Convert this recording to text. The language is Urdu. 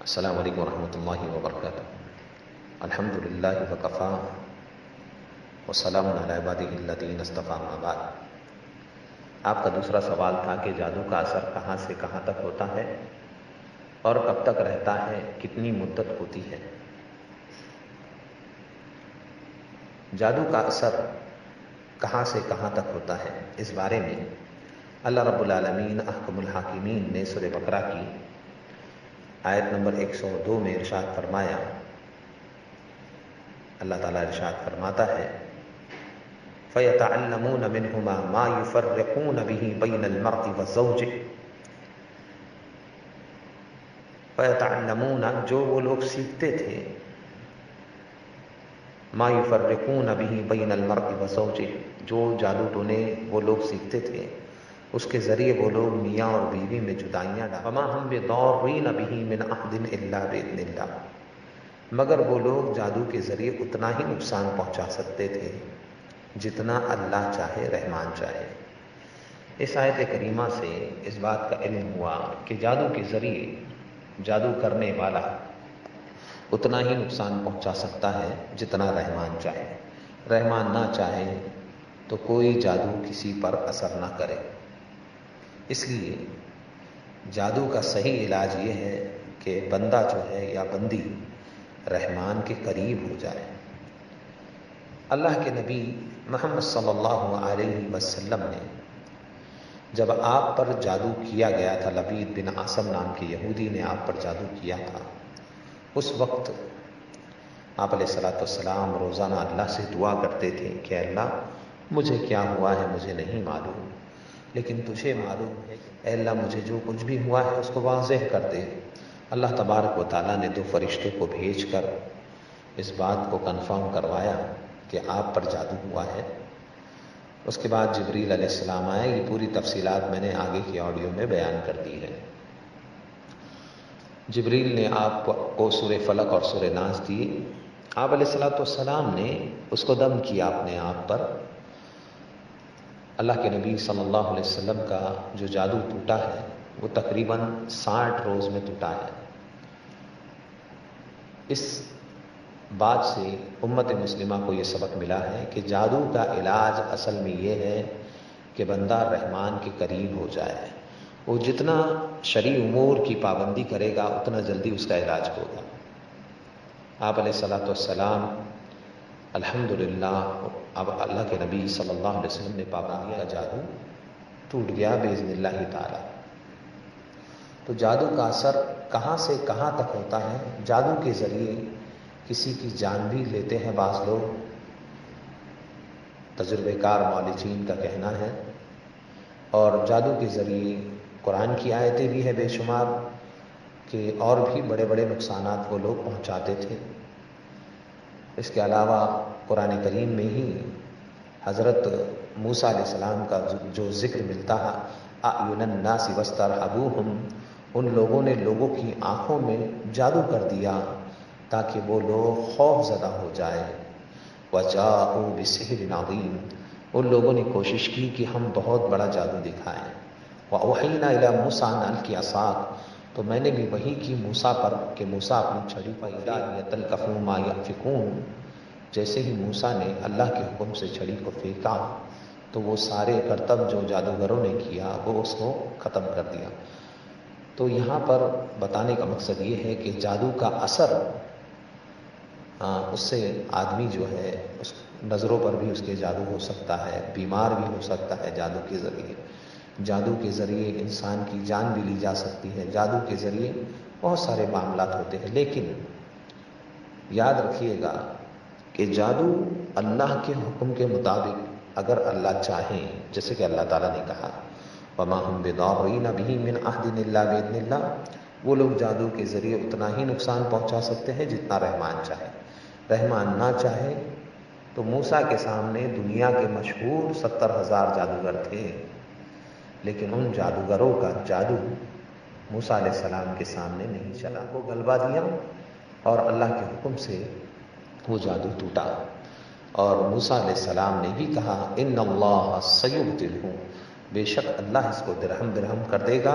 السلام علیکم ورحمۃ اللہ وبرکاتہ۔ الحمد للہ وکفا وسلام علی عبادہ الذین اصطفیٰ، اما بعد۔ آپ کا دوسرا سوال تھا کہ جادو کا اثر کہاں سے کہاں تک ہوتا ہے اور کب تک رہتا ہے، کتنی مدت ہوتی ہے۔ جادو کا اثر کہاں سے کہاں تک ہوتا ہے، اس بارے میں اللہ رب العالمین احکم الحاکمین نے سورہ بقرہ کی آیت نمبر 102 میں ارشاد فرمایا۔ اللہ تعالیٰ ارشاد فرماتا ہے فَيَتَعَلَّمُونَ مِنْهُمَا مَا يُفَرِّقُونَ بِهِ بَيْنَ الْمَرْءِ وَزَوْجِهِ۔ فَيَتَعَلَّمُونَ، جو وہ لوگ سیکھتے تھے، مَا يُفَرِّقُونَ بِهِ بَيْنَ الْمَرْءِ وَزَوْجِهِ، جو جادو ٹونے وہ لوگ سیکھتے تھے، اس کے ذریعے وہ لوگ میاں اور بیوی میں جدائیاں ڈالتے۔ وَمَا هُمْ بِضَارِّينَ بِهِ مِنْ أَحَدٍ إِلَّا بِإِذْنِ اللَّهِ، مگر وہ لوگ جادو کے ذریعے اتنا ہی نقصان پہنچا سکتے تھے جتنا اللہ چاہے، رحمان چاہے۔ اس آیت کریمہ سے اس بات کا علم ہوا کہ جادو کے ذریعے جادو کرنے والا اتنا ہی نقصان پہنچا سکتا ہے جتنا رحمان چاہے۔ رحمان نہ چاہے تو کوئی جادو کسی پر اثر نہ کرے۔ اس لیے جادو کا صحیح علاج یہ ہے کہ بندہ جو ہے یا بندی رحمان کے قریب ہو جائے۔ اللہ کے نبی محمد صلی اللہ علیہ وسلم نے جب آپ پر جادو کیا گیا تھا، لبید بن عاصم نام کے یہودی نے آپ پر جادو کیا تھا، اس وقت آپ علیہ السلام روزانہ اللہ سے دعا کرتے تھے کہ اللہ مجھے کیا ہوا ہے مجھے نہیں معلوم، لیکن تجھے معلوم ہے، اے اللہ مجھے جو کچھ بھی ہوا ہے اس کو واضح کر دے۔ اللہ تبارک و تعالیٰ نے 2 فرشتوں کو بھیج کر اس بات کو کنفرم کروایا کہ آپ پر جادو ہوا ہے۔ اس کے بعد جبریل علیہ السلام آئے۔ یہ پوری تفصیلات میں نے آگے کی آڈیو میں بیان کر دی ہے۔ جبریل نے آپ کو سورہ فلق اور سورہ ناس دی۔ آپ علیہ السلام نے اس کو دم کیا اپنے آپ پر۔ اللہ کے نبی صلی اللہ علیہ وسلم کا جو جادو ٹوٹا ہے وہ تقریباً 60 روز میں ٹوٹا ہے۔ اس بات سے امت مسلمہ کو یہ سبق ملا ہے کہ جادو کا علاج اصل میں یہ ہے کہ بندہ رحمان کے قریب ہو جائے۔ وہ جتنا شرعی امور کی پابندی کرے گا اتنا جلدی اس کا علاج ہوگا۔ آپ علیہ السلام الحمدللہ اب اللہ کے نبی صلی اللہ علیہ وسلم نے پابندیاں کا جادو ٹوٹ گیا باذن اللہ تعالی۔ تو جادو کا اثر کہاں سے کہاں تک ہوتا ہے؟ جادو کے ذریعے کسی کی جان بھی لیتے ہیں بعض لوگ، تجربہ کار معالجین کا کہنا ہے، اور جادو کے ذریعے قرآن کی آیتیں بھی ہیں بے شمار کہ اور بھی بڑے بڑے نقصانات وہ لوگ پہنچاتے تھے۔ اس کے علاوہ قرآن کریم میں ہی حضرت موسیٰ علیہ السلام کا جو ذکر ملتا ہے، اعین الناس واسترہبوہم، ان لوگوں نے لوگوں کی آنکھوں میں جادو کر دیا تاکہ وہ لوگ خوف زدہ ہو جائے۔ وجاءوا بسحر عظیم، ان لوگوں نے کوشش کی کہ ہم بہت بڑا جادو دکھائیں۔ واوحینا الی موسیٰ ان الق عصاک، تو میں نے بھی وحی کی موسیٰ پر کہ موسیٰ اپنی چھڑی فاذا ہی تلقف ما یأفکون، جیسے ہی موسیٰ نے اللہ کے حکم سے چھڑی کو پھینکا تو وہ سارے کرتب جو جادوگروں نے کیا وہ اس کو ختم کر دیا۔ تو یہاں پر بتانے کا مقصد یہ ہے کہ جادو کا اثر اس سے آدمی جو ہے اس نظروں پر بھی اس کے جادو ہو سکتا ہے، بیمار بھی ہو سکتا ہے جادو کے ذریعے۔ جادو کے ذریعے انسان کی جان بھی لی جا سکتی ہے، جادو کے ذریعے بہت سارے معاملات ہوتے ہیں، لیکن یاد رکھیے گا کہ جادو اللہ کے حکم کے مطابق اگر اللہ چاہیں، جیسے کہ اللہ تعالیٰ نے کہا وَمَا هُمْ بِضَارِّينَ بِهِ مِنْ أَحَدٍ إِلَّا بِإِذْنِ اللَّهِ، وہ لوگ جادو کے ذریعے اتنا ہی نقصان پہنچا سکتے ہیں جتنا رحمان چاہے۔ رحمان نہ چاہے تو موسیٰ کے سامنے دنیا کے مشہور 70,000 جادوگر تھے، لیکن ان جادوگروں کا جادو موسیٰ علیہ السلام کے سامنے نہیں چلا۔ وہ غلبہ دیا اور اللہ کے حکم سے وہ جادو ٹوٹا، اور موسیٰ علیہ السلام نے بھی کہا ان اللہ سیبطلہ، بے شک اللہ اس کو درہم درہم کر دے گا،